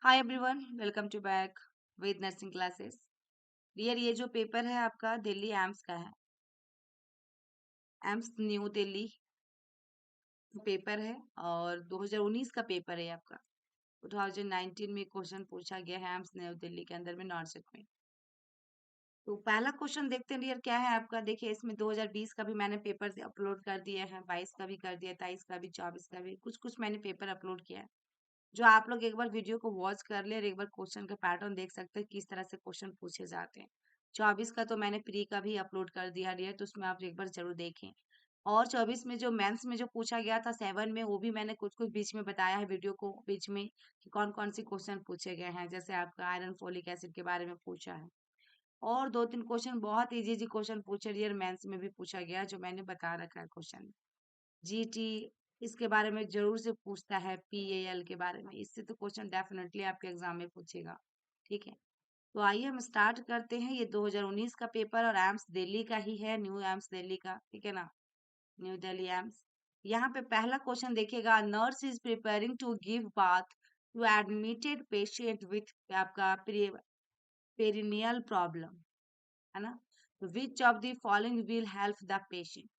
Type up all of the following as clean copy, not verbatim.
Hi everyone, welcome to back with nursing classes. Dear, ये जो paper है आपका दिल्ली एम्स का है। एम्स न्यू दिल्ली पेपर है और 2019 का पेपर है आपका। 2019 में क्वेश्चन पूछा गया है एम्स न्यू दिल्ली के अंदर में नॉर्सेट में। तो पहला क्वेश्चन देखते हैं डियर, क्या है आपका। देखिए, इसमें 2020 का भी मैंने पेपर से अपलोड कर दिया है, 22 का भी कर दिया, 23 का भी, 24 का भी, कुछ कुछ मैंने पेपर अपलोड किया है। जो आप लोग एक बार वीडियो को वॉच कर ले और एक बार क्वेश्चन का पैटर्न देख सकते हैं किस तरह से क्वेश्चन पूछे जाते हैं। 24 का तो मैंने प्री का भी अपलोड कर दिया है, तो उसमें आप एक बार जरूर देखें। और 24 में जो मेंस में जो पूछा गया था 7 में, वो भी मैंने कुछ कुछ बीच में बताया है वीडियो को बीच में कि कौन कौन सी क्वेश्चन पूछे गए हैं। जैसे आपका आयरन फोलिक एसिड के बारे में पूछा है और दो तीन क्वेश्चन बहुत इजी इजी क्वेश्चन पूछे गए, मेंस में भी पूछा गया जो मैंने बता रखा है क्वेश्चन। जीटी इसके बारे में जरूर से पूछता है, पीएएल के बारे में, इससे तो क्वेश्चन डेफिनेटली आपके एग्जाम में पूछेगा। ठीक है, तो आइए हम स्टार्ट करते हैं। ये 2019 का पेपर और एम्स दिल्ली का ही है, न्यू एम्स दिल्ली का, ठीक है ना, न्यू दिल्ली एम्स। यहाँ पे पहला क्वेश्चन देखिएगा, nurse is preparing to give bath to admitted patient with आपका पेरिनियल प्रॉब्लम, है ना। Which of the following will help the patient.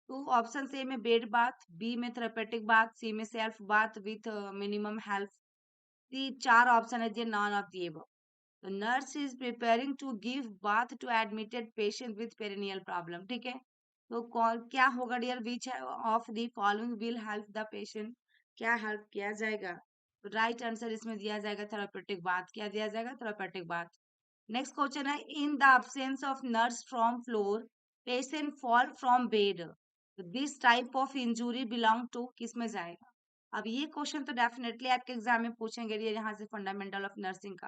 तो ऑप्शन ए में बेड बाथ, बी में थेरेपेटिक बाथ, सी में self bath with minimum help. C चार option है जी, नॉन ऑफ दी एबव। तो nurse is preparing to give bath to admitted patient with perineal problem, ठीक है। तो कौन क्या होगा dear, which of the following will help the patient, क्या हेल्प किया जाएगा। तो राइट आंसर इसमें दिया जाएगा थेरेपेटिक बाथ। क्या दिया जाएगा, थेरेपेटिक बाथ। नेक्स्ट क्वेश्चन है, in the absence of nurse from floor patient fall from bed, this type of injury belong to, किस में जाएगा। अब ये क्वेश्चन तो डेफिनेटली आपके एग्जाम में पूछेंगे ये, यहाँ से फंडामेंटल ऑफ नर्सिंग का,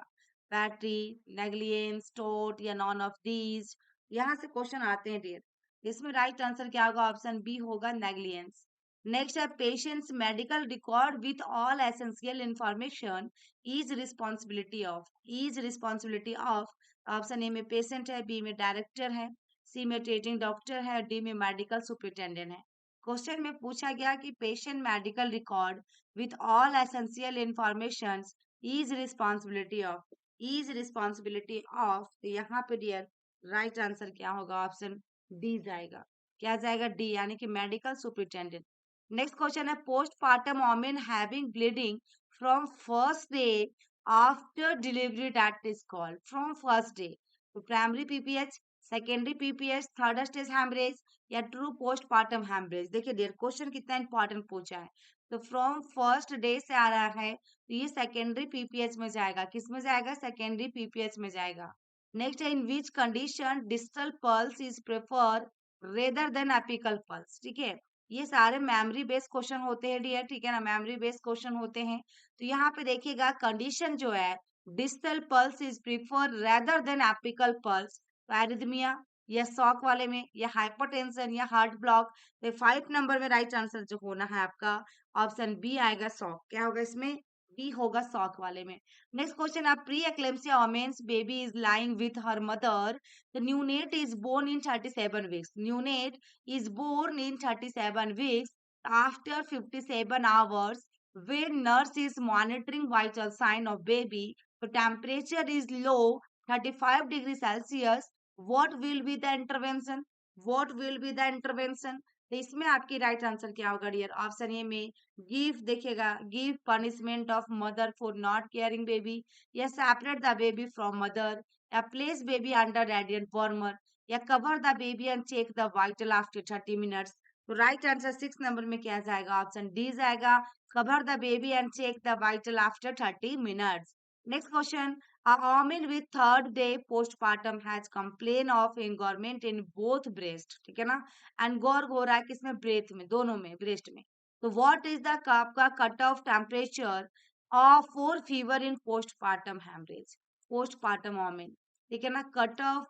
पैट्री, नेग्लियंस, टोट या नॉन ऑफ दीज, यहाँ से क्वेश्चन आते हैं डियर। इसमें राइट आंसर क्या होगा, ऑप्शन बी होगा, नेग्लियंस। नेक्स्ट है, patients medical record with all essential information is responsibility of, is responsibility of. Option A में पेशेंट है, बी में डायरेक्टर है, सी में ट्रीटिंग डॉक्टर है, डी में मेडिकल सुपरिटेंडेंट है। क्वेश्चन में पूछा गया कि patient medical record with all essential information is responsibility of, is responsibility of. तो यहाँ पे डियर राइट आंसर क्या होगा, ऑप्शन डी जाएगा। क्या जाएगा, डी, यानी कि मेडिकल सुपरिटेंडेंट। नेक्स्ट क्वेश्चन है, postmortem women having bleeding from first day after delivery, that is called from first day. तो primary PPH, secondary PPH, third stage haemorrhage या ट्रू पोस्टमार्टम हैमरेज। देखिए dear, question कितना important पूछा है। तो from first day से आ रहा है, तो ये सेकेंडरी पीपीएच में जाएगा। किस में जाएगा, सेकेंडरी पीपीएच में जाएगा। नेक्स्ट है, in which condition distal pulse is prefer rather than apical pulse, ठीक है। ये सारे मेमोरी बेस्ड क्वेश्चन होते हैं डियर, ठीक है ना, मेमोरी बेस्ड क्वेश्चन होते हैं। तो यहाँ पे देखिएगा कंडीशन जो है, distal pulse is prefer rather than apical pulse. तो एरिथमिया या शॉक वाले में, या हाइपरटेंशन या हार्ट ब्लॉक। तो 5 नंबर में राइट आंसर जो होना है आपका, ऑप्शन बी आएगा, शॉक। क्या होगा इसमें, बी होगा शॉक वाले में। नेक्स्ट क्वेश्चन, आप pre eclampsia women's baby is lying with her mother, the neonate is born in 37 weeks, neonate is born in 37 weeks after 57 hours when nurse is monitoring vital sign of baby. The temperature is low, 35 degrees Celsius. What will be the intervention? What will be the intervention? तो इसमें आपकी right answer क्या होगा dear, option A में give, देखिएगा, give punishment of mother for not caring baby, या separate the baby from mother, या place baby under radiant warmer, या cover the baby and check the vital after 30 minutes. तो right answer 6 number में क्या जाएगा, option D जाएगा, cover the baby and check the vital after 30 minutes. Next question, a woman with third day postpartum has complaint of engorgement in both breast, ठीक है ना, एंगोर्ग हो रहा है किसमें, ब्रेथ में, दोनों में, ब्रेस्ट में। तो व्हाट इज द आपका cut off temperature of for fever in postpartum haemorrhage, postpartum women, ठीक है ना। कट ऑफ,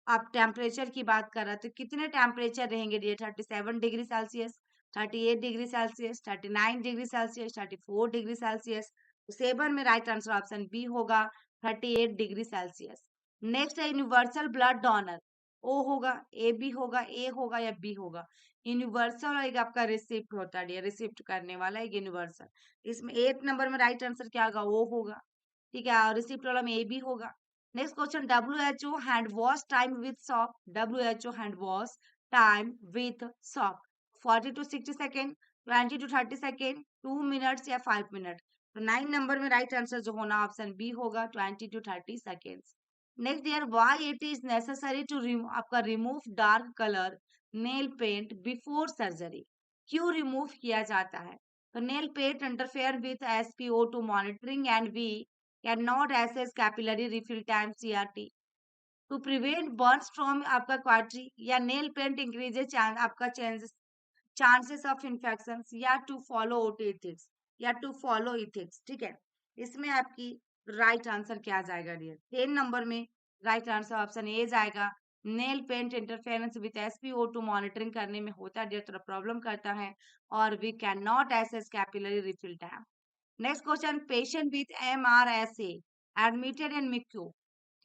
आप टेम्परेचर की बात कर रहे हैं तो कितने टेम्परेचर रहेंगे dear, 37 degree Celsius, 38 degree Celsius, 39 degree Celsius, 34 degree Celsius. तो 7 में राइट आंसर ऑप्शन बी होगा, 38 डिग्री सेल्सियस। नेक्स्ट है यूनिवर्सल ब्लड डोनर, ओ होगा, ए बी होगा, ए होगा या बी होगा। यूनिवर्सल और एक आपका रिसिप्ट होता है, रिसिप्ट करने वाला एक यूनिवर्सल। इसमें 8 नंबर में राइट आंसर क्या होगा, वो होगा। ठीक है, और रिसिप्ट वाला में ए भी होगा। Next question, WHO hand wash time with shop, WHO hand wash time with shop 40 to 60 second, 20 to 30 second, 2 minutes या 5 मिनट। तो 9 नंबर में राइट आंसर जो होना ऑप्शन बी होगा, 20 to 30 seconds. Next year, why it is necessary to आपका remove dark colour nail paint before surgery, क्यों remove किया जाता है? तो nail paint interfere with SpO2 monitoring and we can not assess capillary refill time CRT to prevent burns from आपका cautery, या nail paint increases आपका chances of infection, या to follow ethics, या टू फॉलो इथिक्स। ठीक है, इसमें आपकी right answer क्या जाएगा डियर? 10 नंबर में राइट आंसर ऑप्शन ए जाएगा। Nail paint interference with SpO2 monitoring करने में होता है डियर, थोड़ा प्रॉब्लम करता है, और we can not assess capillary refill time. Next question, patient with MRSA admitted in MICU,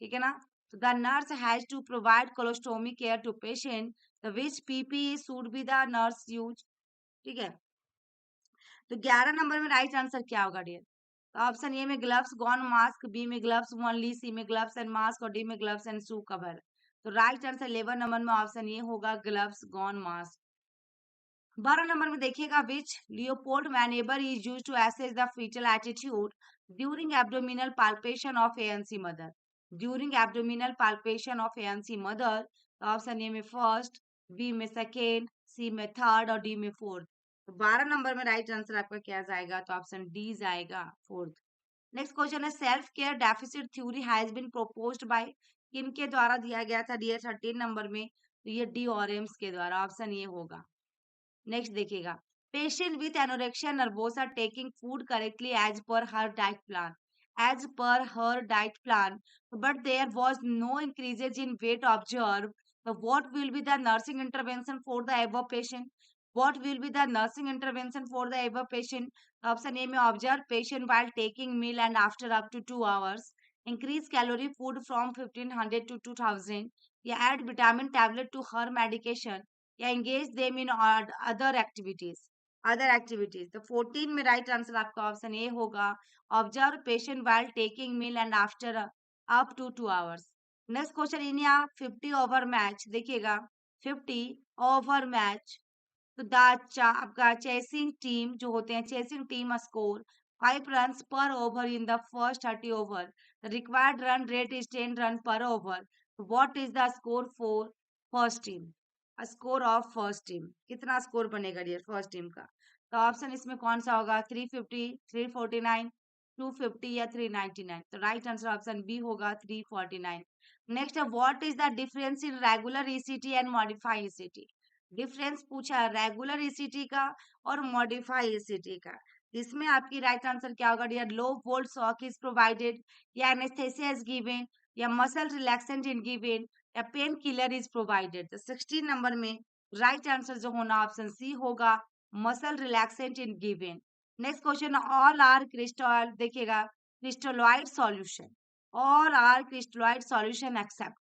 ठीक है ना? तो the nurse has to provide colostomy care to patient, the which PPE should be the nurse use. ठीक है, तो 11 number में right answer क्या होगा डियर? तो ऑप्शन ए में ग्लव्स गॉन मास्क, बी में ग्लव्स ओनली, सी में ग्लव्स एंड मास्क, और डी में ग्लव्स एंड शू कवर। तो राइट आंसर 11 नंबर में ऑप्शन ए होगा, ग्लव्स गॉन मास्क। 12 नंबर में देखिएगा, which Leopold manoeuvre is use to assess the fetal attitude during abdominal palpation of ANC mother, during abdominal palpation of ANC mother. Option A में first, B में second, C में third, और D में fourth. तो 12 number में right answer आपका क्या जाएगा? तो ऑप्शन डी जाएगा, फोर्थ। नेक्स्ट क्वेश्चन है, self care deficit theory has been proposed by, किन के द्वारा दिया गया था डियर 13 नंबर में? तो ये डी ऑरेम्स के द्वारा, ऑप्शन ये होगा। नेक्स्ट देखिएगा, patient with anorexia nervosa taking food correctly as per her diet plan, as per her diet plan, but there was no increases in weight observe, so what will be the nursing intervention for the above patient? What will be the nursing intervention for the above patient? Option A में observe patient while taking meal and after up to 2 hours, increase calorie food from 1500 to 2000, या add vitamin tablet to her medication, या engage them in other activities। तो 14 में right answer आपका option A होगा, observe patient while taking meal and after up to 2 hours. Next question, in या 50 over match, देखिएगा 50 over match, तो आपका chasing team जो होते हैं, chasing team score 5 run per over in the first 30 over, the required run rate is 10 run per over, what is the score for first team? Score of first team, कितना score बनेगा dear first team का? तो option इसमें कौन सा होगा, 350, 349, 250 या 399? तो राइट आंसर ऑप्शन बी होगा, 349। नेक्स्ट है, what is the difference in regular ECT and modified ECT? Difference पूछा है रेगुलर ECT का और मॉडिफाई ECT का। इसमें आपकी राइट आंसर क्या होगा dear? Low volt shock is provided, या एनेस्थेसिया इज गिवन, या मसल रिलैक्सेंट इज गिवन, या पेन किलर इज प्रोवाइडेड। तो 16 नंबर में राइट आंसर जो होना ऑप्शन सी होगा, muscle relaxant in given. Next question, all are crystal, देखिएगा crystalloid solution, all are crystalloid solution except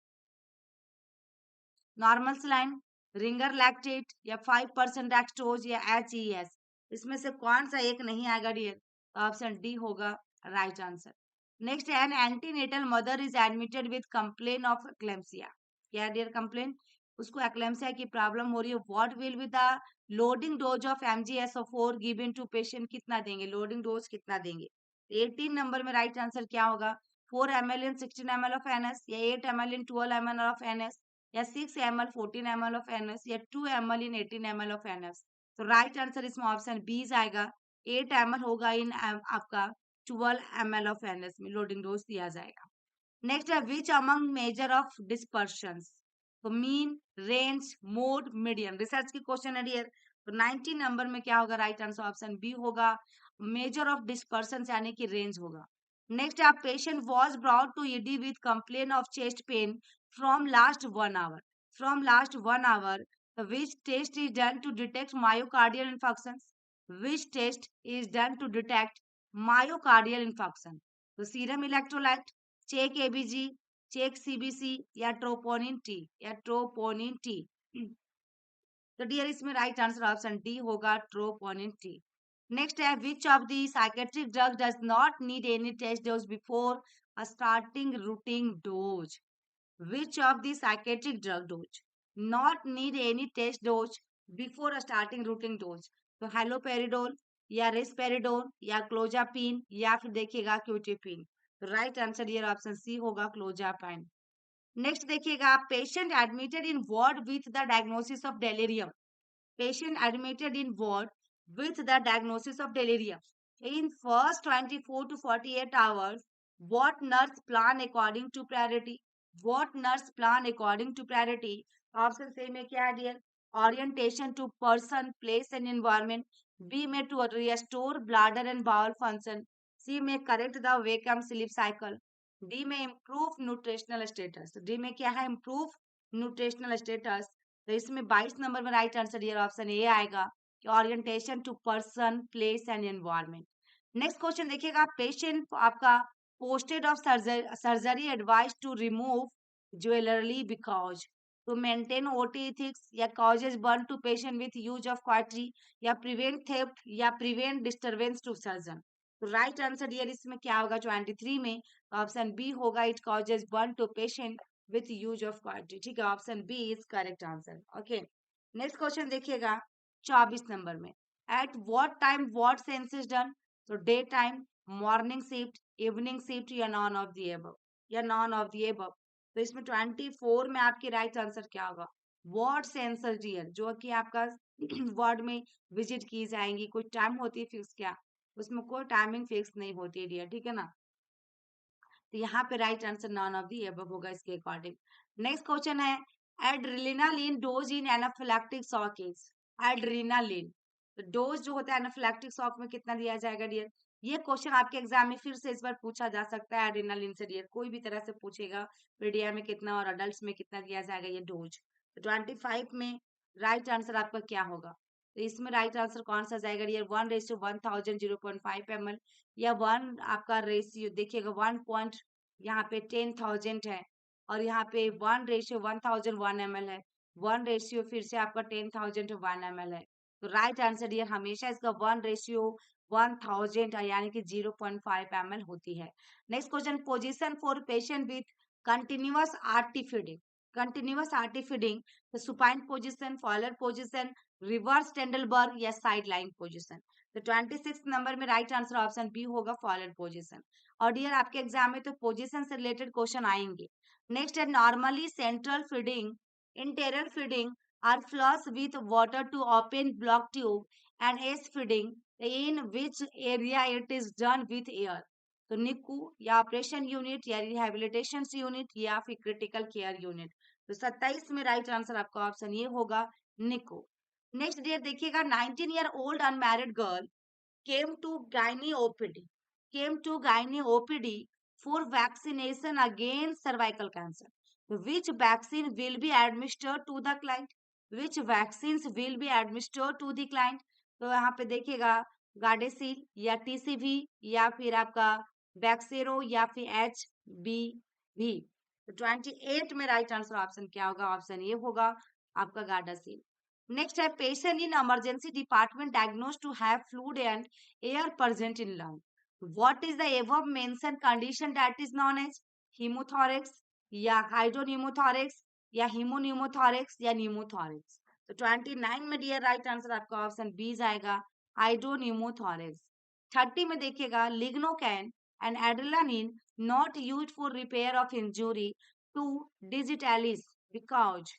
normal saline, ringer lactate, या 5% एक्सटोज, या HES। इसमें से कौन सा एक नहीं आएगा डियर? तो ऑप्शन डी होगा right answer. Next, an antenatal mother is admitted with complain of eclampsia, क्या डियर कंप्लेन? उसको एक्लेम्सिया की प्रॉब्लम हो रही है, what will be the loading dose of MgSO4 given to patient, कितना देंगे लोडिंग डोज, कितना देंगे? 18 नंबर में राइट आंसर क्या होगा, 4 ml in 16 ml of NS, या 8 ml in 12 ml of NS, या 6 ml 14 ml ऑफ NS, या 2 ml in 18 ml of NS। तो राइट आंसर इसमें ऑप्शन बी आएगा, 8 ml होगा इन आपका 12 ml ऑफ NS में लोडिंग डोज दिया जाएगा। नेक्स्ट है, which among measure of dispersion? तो mean, range, mode, medium, research की क्वेश्चन है डियर। तो 19 नंबर में क्या होगा राइट आंसर? ऑप्शन बी होगा, मेजर ऑफ डिस्पर्शन यानी कि रेंज होगा। नेक्स्ट, आप patient was brought to ED with complain of chest pain from last 1 hour, from last 1 hour, which test is done to detect myocardial infection? Which test is done to detect myocardial infection? तो serum electrolyte, check ABG, check CBC, या troponin T, या troponin T. तो dear इसमें right answer option D होगा, troponin T. Next है which of the psychiatric drug does not need any test dose before starting routine dose. Which of the psychiatric drug dose not need any test dose before starting routine dose? तो haloperidol या रिस्पेरिडोल या clozapine या फिर देखिएगा क्यूटिपिन। तो right answer ये option C होगा, clozapine. Next देखिएगा patient admitted in ward with the diagnosis of delirium. Patient admitted in ward with the diagnosis of delirium. In first 24 to 48 hours, what nurse plan according to priority? What nurse plan according to priority? Option A में क्या है dear? Orientation to person, place and environment. B में to restore bladder and bowel function. C में correct the wake and sleep cycle. D में improve nutritional status. D में क्या है? Improve nutritional status. तो इसमें 22 नंबर में राइट आंसर ये ऑप्शन ए आएगा कि orientation to person, place and environment. Next question देखिएगा पेशेंट आपका posted of surgery advise to remove jewellery because to maintain OT ethics या causes burn to patient with use of cautery या prevent theft या prevent disturbance to surgeon. तो right answer ये इसमें क्या होगा 23 में? ऑप्शन बी होगा, it causes burn to patient with use of quality. ठीक है, option B is correct answer. Okay, next question देखिएगा 24 नंबर में, at what time what census is done? तो day time, morning shift, evening shift या none of the above, या none of the above. तो इसमें 24 में आपकी राइट आंसर क्या होगा? व्हाट सेंसर डियर, जो कि आपका वार्ड में विजिट की जाएंगी, कोई टाइम होती है फिक्स क्या? उसमें कोई टाइमिंग फिक्स नहीं होती है डियर, ठीक है ना। तो यहाँ पे right answer non of the above होगा इसके अकॉर्डिंग। नेक्स्ट क्वेश्चन है adrenaline dose in anaphylactic shock is. Adrenaline तो डोज जो होता है एनाफिलैक्टिक शॉक में कितना दिया जाएगा डियर? ये क्वेश्चन आपके एग्जाम में फिर से इस बार पूछा जा सकता है एड्रेनालिन से डियर, कोई भी तरह से पूछेगा पीडिया में कितना और अडल्ट में कितना दिया जाएगा ये डोज। तो 25 में राइट आंसर आपका क्या होगा? तो इसमें राइट आंसर कौन सा जाएगा डियर? 1:1000 0.5 ml या 1 आपका रेशियो देखिएगा 1 पॉइंट यहाँ पे 10,000 है और यहाँ पे 1:1001 ml है। 1 रेशियो फिर से आपका 10,000 1 ml है। तो राइट आंसर ये हमेशा इसका 1:1000 यानी कि 0.5 ml होती है। Next question, position for patient with continuous RT feeding. Continuous RT feeding तो supine position, Fowler position, reverse Trendelenburg या साइड लाइन पोजीशन। तो 26 नंबर में राइट आंसर ऑप्शन बी होगा, फॉलोड पोजीशन। और डियर आपके एग्जाम में तो पोजीशन से रिलेटेड क्वेश्चन आएंगे। नेक्स्ट है normally central feeding, enteral feeding are flush with water to open block tube and as feeding in which area it is done with air. तो निकू या operation unit या rehabilitation unit या फिर critical care unit. तो 27 में right answer आपका option ये होगा, निको। नेक्स्ट डियर देखिएगा 19-year-old unmarried girl came to gynae OPD for vaccination against cervical cancer. Which vaccine will be administered to the client? Which vaccines will be administered to the client? तो यहाँ पे देखिएगा गार्डेसिल या TCV या फिर आपका वैक्सेरो या फिर HBV। तो 28 में राइट आंसर ऑप्शन क्या होगा? ऑप्शन ये होगा आपका गार्डासिल। नेक्स्ट है patient in emergency department diagnose to have fluid and air present in lung. What is the above mentioned condition that is known as hemothorax या hydropneumothorax या hemonpneumothorax या pneumothorax? तो 29 में डियर राइट आंसर आपका option B जाएगा, hydropneumothorax। 30 में देखिएगा lignocaine and adrenaline not used for repair of injury to digitalis because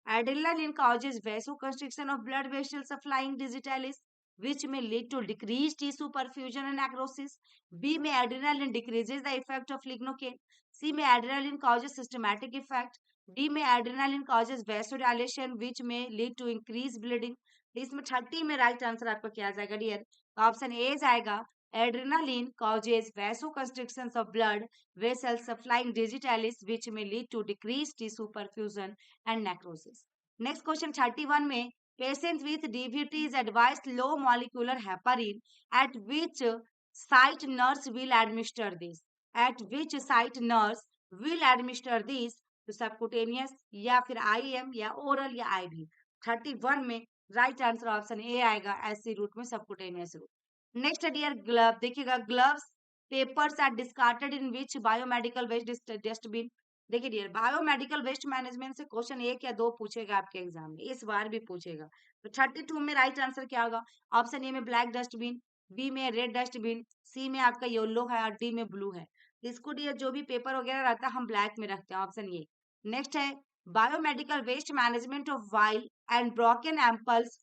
adrenaline causes vasoconstriction of blood vessels supplying digitalis which may lead to decreased tissue perfusion and necrosis. B में adrenaline decreases the effect of lignocaine. C में adrenaline causes systematic effect. D में adrenaline causes vasodilation which may lead to increased bleeding. इसमें 30 में right answer आपका क्या जाएगा dear? Option A जाएगा, adrenaline causes vasoconstrictions of blood vessels supplying digitalis which may lead to decreased tissue perfusion and necrosis. Next question 31 में patients with DVT is advised low molecular heparin at which site nurse will administer this? At which site nurse will administer this? तो subcutaneous या फिर IM या oral या IV। 31 में right answer option A आएगा, ऐसी route में subcutaneous route. Next है डियर ग्लव, देखिएगा gloves papers are discarded in which biomedical waste dustbin. देखिए डियर बायोमेडिकल वेस्ट मैनेजमेंट से क्वेश्चन 1 या 2 पूछेगा आपके एग्जाम में, इस बार भी पूछेगा। तो 32 में राइट आंसर क्या होगा? ऑप्शन ए में ब्लैक डस्टबिन, बी में रेड डस्टबिन, सी में आपका येलो है और डी में ब्लू है। इसको डियर जो भी पेपर वगैरह रहता है हम ब्लैक में रखते हैं, ऑप्शन ए। नेक्स्ट है biomedical waste management of vial and broken ampoules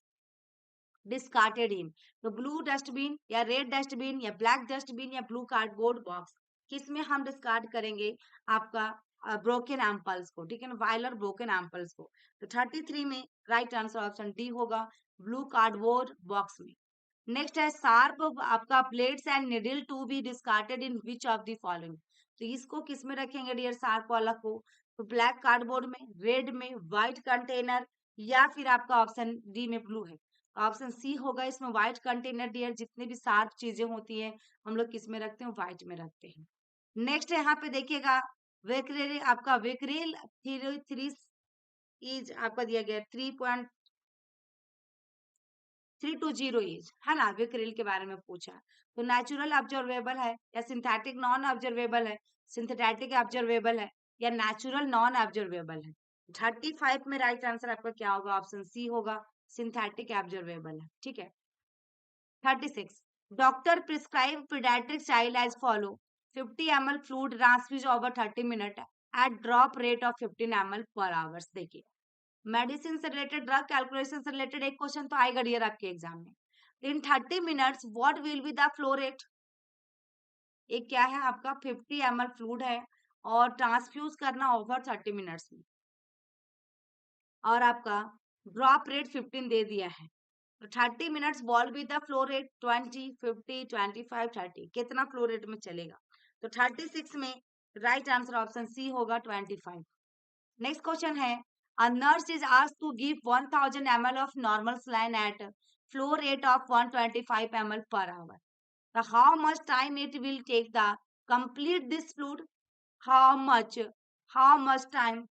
discarded in. तो ब्लू डस्टबिन या रेड डस्टबिन या ब्लैक डस्टबिन या ब्लू कार्डबोर्ड बॉक्स, किसमें हम डिस्कार्ड करेंगे? आपका ब्रोकन एम्पल्स को, ठीक है ना, वाइल और ब्रोकन एम्पल्स को। तो 33 में राइट आंसर ऑप्शन डी होगा, ब्लू कार्डबोर्ड बॉक्स में। नेक्स्ट है शार्प आपका blades and needle to be discarded in which of the following. तो इसको किस में रखेंगे डियर शार्प वाला को? तो ब्लैक कार्डबोर्ड में, रेड में, व्हाइट कंटेनर, या फिर आपका ऑप्शन डी में ब्लू है। ऑप्शन सी होगा इसमें व्हाइट कंटेनर डियर, जितने भी शार्प चीजें होती है हम लोग किस में रखते हैं? व्हाइट में रखते हैं। नेक्स्ट यहाँ पे देखिएगा वेक्रेल, आपका वेक्रेल थ्री इज आपका दिया गया 3.320 इज, है ना, विक्रिल के बारे में पूछा। तो नेचुरल ऑब्जर्वेबल है या सिंथेटिक नॉन ऑब्जर्वेबल है, सिंथेटिक ऑब्जर्वेबल है या नेचुरल नॉन ऑब्जर्वेबल है? 35 में राइट आंसर आपका क्या होगा? ऑप्शन सी होगा, सिंथेटिक ऑब्जर्वेबल है, ठीक है। 36 doctor prescribe paediatric child as follow 50 ml fluid transfuse over 30 minute at drop rate of 15 ml per hours. देखिए मेडिसिन से रिलेटेड, ड्रग कैलकुलेशन से रिलेटेड एक क्वेश्चन तो आएगा डियर आपके एग्जाम में। In 30 minutes what will be the flow rate? एक क्या है आपका 50 ml फ्लूइड है और ट्रांसफ्यूज करना ओवर 30 मिनट्स में, और आपका ड्रॉप रेट 15 दे दिया है। तो 30 minutes ball with the flow rate 20, 50, 25, 30, कितना फ्लो रेट में चलेगा? तो 36 में राइट आंसर ऑप्शन सी होगा 25। नेक्स्ट क्वेश्चन है a nurse is asked to give 1000 ml of normal saline at flow rate of 125 ml per hour. तो how much time it will take the complete this fluid? How much, how much time?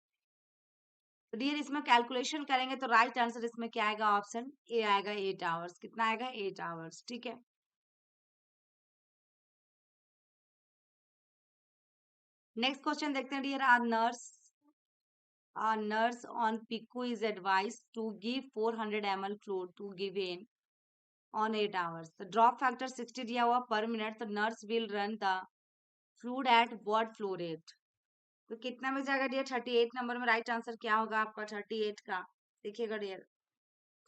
Dear इसमें calculation करेंगे तो right answer इसमें क्या आएगा? Option A आएगा 8 hours. कितना आएगा? 8 आवर्स, ठीक है। नेक्स्ट क्वेश्चन देखते हैं dear a nurse on PICU is advised to give 400 ml fluid to give in on 8 hours. The drop factor 60 दिया हुआ per minute, the nurse will run the fluid at what flow rate? तो कितना में जाएगा dear? 38 number में right answer क्या होगा आपका 38 का? देखिएगा डियर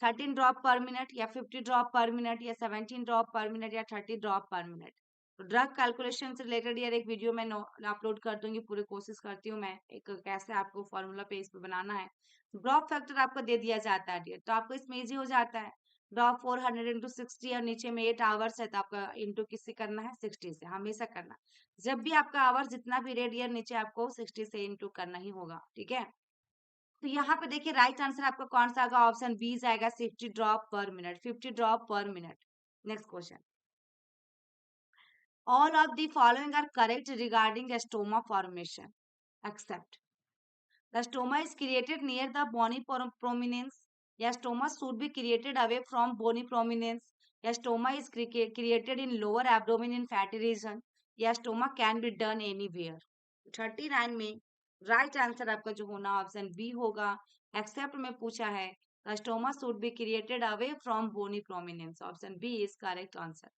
13 ड्रॉप पर मिनट या 50 ड्रॉप पर मिनट या 17 ड्रॉप पर मिनट या 30 ड्रॉप पर मिनट। तो ड्रग कैलकुलेशन से रिलेटेड यार एक वीडियो मैं अपलोड कर दूंगी, पूरी कोशिश करती हूँ मैं एक कैसे आपको फॉर्मूला पे इस पे बनाना है। ड्रॉप फैक्टर आपको दे दिया जाता है डियर, तो आपको इसमें इजी हो जाता है। ड्रॉप 400 इंटू 60 और नीचे में 8 आवर्स है, तो आपका इंटू किससे करना है? 60 से हमेशा करना। जब भी आपका आवर्स जितना भी रेट ईयर नीचे आपको 60 से इंटू करना ही होगा, ठीक है। तो यहाँ पे देखिए राइट आंसर आपका कौन सा आएगा? ऑप्शन बी आएगा 50 ड्रॉप पर मिनट, 50 ड्रॉप पर minute. Next question, all of the following are correct regarding the stoma formation except the stoma is created near the bony prominence, या stoma should be created away from bony prominence, या stoma is created in lower abdomen in fatty region, या stoma can be done anywhere। 39 में right answer आपका जो होना option B होगा, accept में पूछा है the stoma should be created away from bony prominence, option B is correct answer।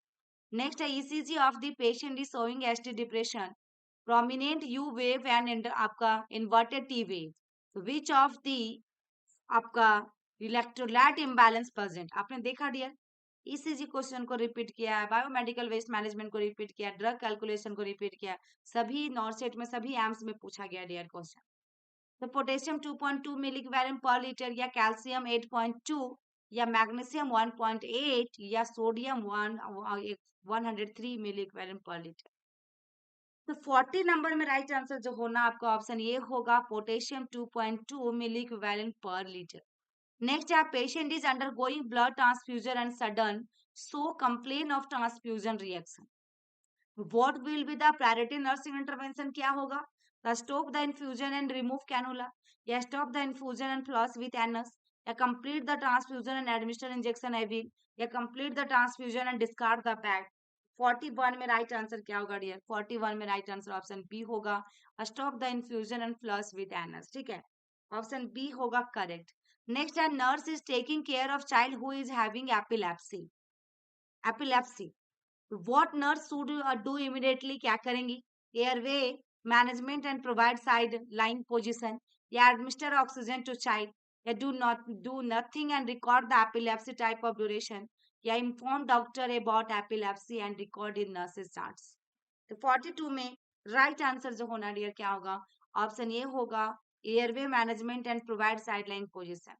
Next है ECG of the patient is showing ST depression, prominent U wave and आपका inverted T wave, which of the आपका electrolyte imbalance present? आपने देखा dear, ECG question को repeat किया है, biomedical waste management को repeat किया, ड्रग कैलकुलेशन को रिपीट किया, सभी नॉर्सेट में सभी एम्स में पूछा गया डियर क्वेश्चन। तो पोटेशियम 2.2 मिलीग्राम पर लीटर या कैल्शियम 8.2 या मैग्नीशियम 1.8 या सोडियम 103 मिलीग्राम पर लीटर। तो 40 नंबर में राइट आंसर जो होना आपका ऑप्शन ए होगा, potassium 2.2 milligram per litre. Next है patient is under going blood transfusion and sudden so complain of transfusion reaction, what will be the priority nursing intervention? क्या होगा? The stop the infusion and remove cannula, या stop the infusion and flush with anus, या complete the transfusion and administer injection IV, या complete the transfusion and discard the pack. 41 में right answer क्या होगा dear? 41 में right answer option B होगा, stop the infusion and flush with NS. ठीक है, option B होगा करेक्ट। नेक्स्ट है nurse is taking care of child who is having epilepsy. Epilepsy, what nurse should do immediately? क्या करेंगी? Airway management and provide side line position, या administer oxygen to child, या do nothing and record the epilepsy type of duration, या inform doctor about epilepsy and record in nurses charts. तो 42 में right answer जो होना dear क्या होगा? Option A होगा, airway management and provide side line position.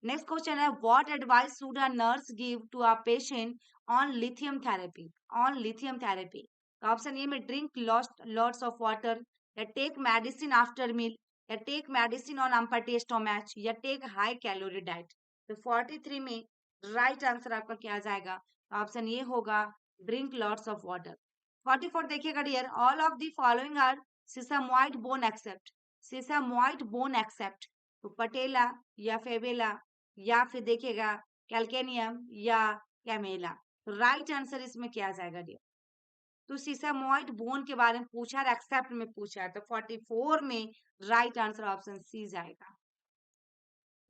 Next question है what advice should a nurse give to a patient on lithium therapy? On lithium therapy, option A में drink lots of water, या take medicine after meal, या take medicine on empty stomach, या take high calorie diet. तो 43 में right answer आपका क्या आ जाएगा? Option A होगा, ड्रिंक लॉट्स ऑफ वाटर। 44 देखिएगा dear, all of the following are sesamoid bone except. Sesamoid bone except, तो पटेला या फेबेला, या फिर देखिएगा कैल्केनियम या कैमेला। तो राइट आंसर इसमें क्या आ जाएगा डियर? तो सिसामोइड बोन के बारे में पूछा है, एक्सेप्ट में पूछा है, तो 44 में राइट आंसर ऑप्शन सी जाएगा।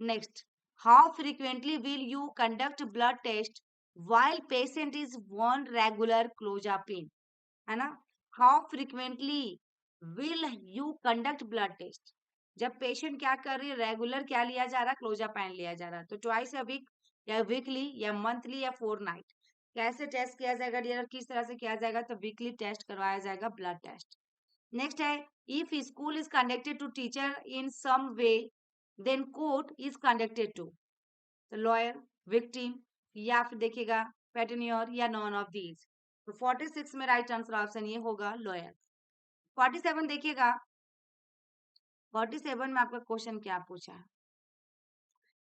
Next, how frequently will you conduct blood test while patient is on regular clozapine? है ना, how frequently will you conduct blood test? जब पेशेंट क्या कर रही है, रेगुलर क्या लिया जा रहा है? क्लोजापाइन लिया जा रहा है। तो ट्वाइस अ वीक, या वीकली, या मंथली, या फोरनाइट। कैसे टेस्ट किया जाएगा डियर? किस तरह से किया जाएगा? तो वीकली टेस्ट करवाया जाएगा, ब्लड टेस्ट। नेक्स्ट है if school is conducted to teacher in some way then court is conducted to lawyer, victim, या फिर देखिएगा पेटिनियर, या नॉन ऑफ दीज। तो 46 में राइट आंसर ऑप्शन ये होगा, लॉयर। 47 देखिएगा, 47 में आपका क्वेश्चन क्या पूछा है?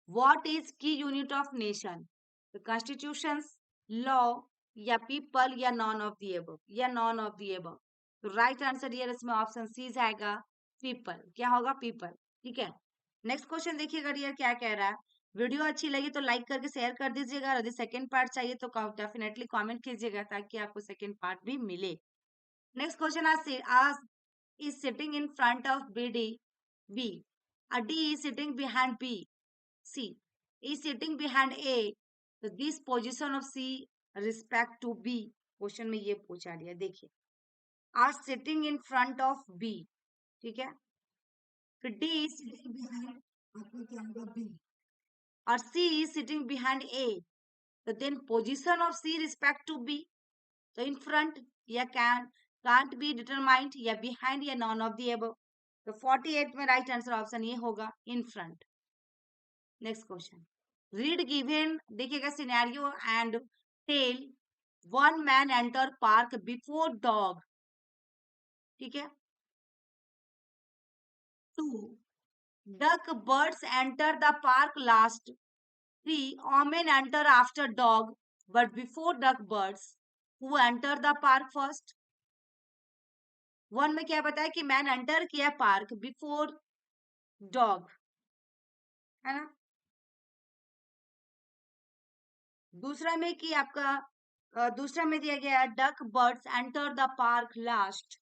व्हाट इज की यूनिट ऑफ नेशन? तो कॉन्स्टिट्यूशन, लॉ, या पीपल, या नॉन ऑफ दी अबव, या नॉन ऑफ दी अबव। तो राइट आंसर ये इसमें ऑप्शन सी जाएगा, पीपल। क्या होगा? पीपल। ठीक है, नेक्स्ट क्वेश्चन देखिएगा डियर क्या कह रहा है। वीडियो अच्छी लगी तो लाइक करके शेयर कर दीजिएगा, यदि सेकंड पार्ट चाहिए तो डेफिनेटली कमेंट कीजिएगा ताकि आपको सेकंड पार्ट भी मिले। नेक्स्ट क्वेश्चन आज is sitting in front of B. A D is sitting behind B. C is sitting behind A. So this position of C respect to B. Question में ये पूछा दिया, देखिए are sitting in front of B, ठीक है, फिर D is sitting behind, आपको क्या होगा? B, और C is sitting behind A. तो then position of C respect to B, तो in front, या can't be determined, या behind, या none of the above। तो 48 में राइट आंसर ऑप्शन ये होगा, in front. Next question, read given देखिएगा scenario and tell one man enter park before dog. ठीक है, 2 duck birds enter the park last, 3 women enter after dog but before duck birds, who enter the park first? 1 में क्या बताया कि man enter किया park before dog, है ना। दूसरा में कि आपका दूसरा में दिया गया duck birds enter the park last.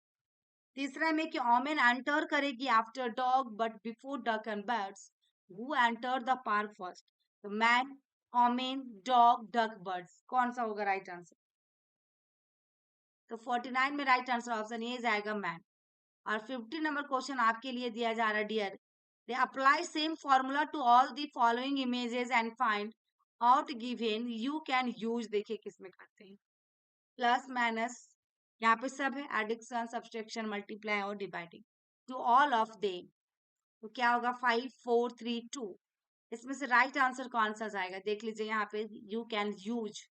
तीसरा में कि ओमेन एंटर करेगी after dog but before duck and birds, who enter the park first? तो man, women, dog, duck, birds, कौन सा होगा राइट आंसर? तो 49 में राइट आंसर ऑप्शन ए जाएगा, मैन। और 50 नंबर क्वेश्चन आपके लिए दिया जा रहा है dear, they apply same formula to all the following images and find out given you can use. देखिए किसमें करते हैं, प्लस माइनस, यहाँ पे सब है, एडिक्शन, सब्सट्रैक्शन, मल्टीप्लाई और डिवाइडिंग टू ऑल ऑफ दे। तो क्या होगा? 5 4 3 2। इसमें से राइट आंसर कौन सा जाएगा? देख लीजिए यहाँ पे यू कैन यूज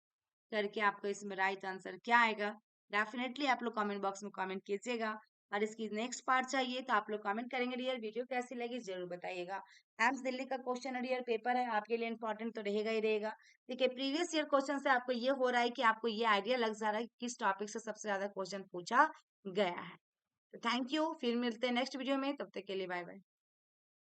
करके आपको इसमें राइट आंसर क्या आएगा? डेफिनेटली आप लोग कमेंट बॉक्स में कमेंट कीजिएगा। और इसकी नेक्स्ट पार्ट चाहिए तो आप लोग कमेंट करेंगे डियर। वीडियो कैसी लगी जरूर बताइएगा। एम्स दिल्ली का क्वेश्चन डियर पेपर है, आपके लिए इंपॉर्टेंट तो रहेगा ही रहेगा। देखिए प्रीवियस ईयर क्वेश्चन से आपको ये हो रहा है कि आपको ये आइडिया लग जा रहा है कि किस टॉपिक से सबसे ज्यादा क्वेश्चन पूछा गया है। तो थैंक यू, फिर मिलते हैं नेक्स्ट वीडियो में, तब तक के लिए बाय बाय।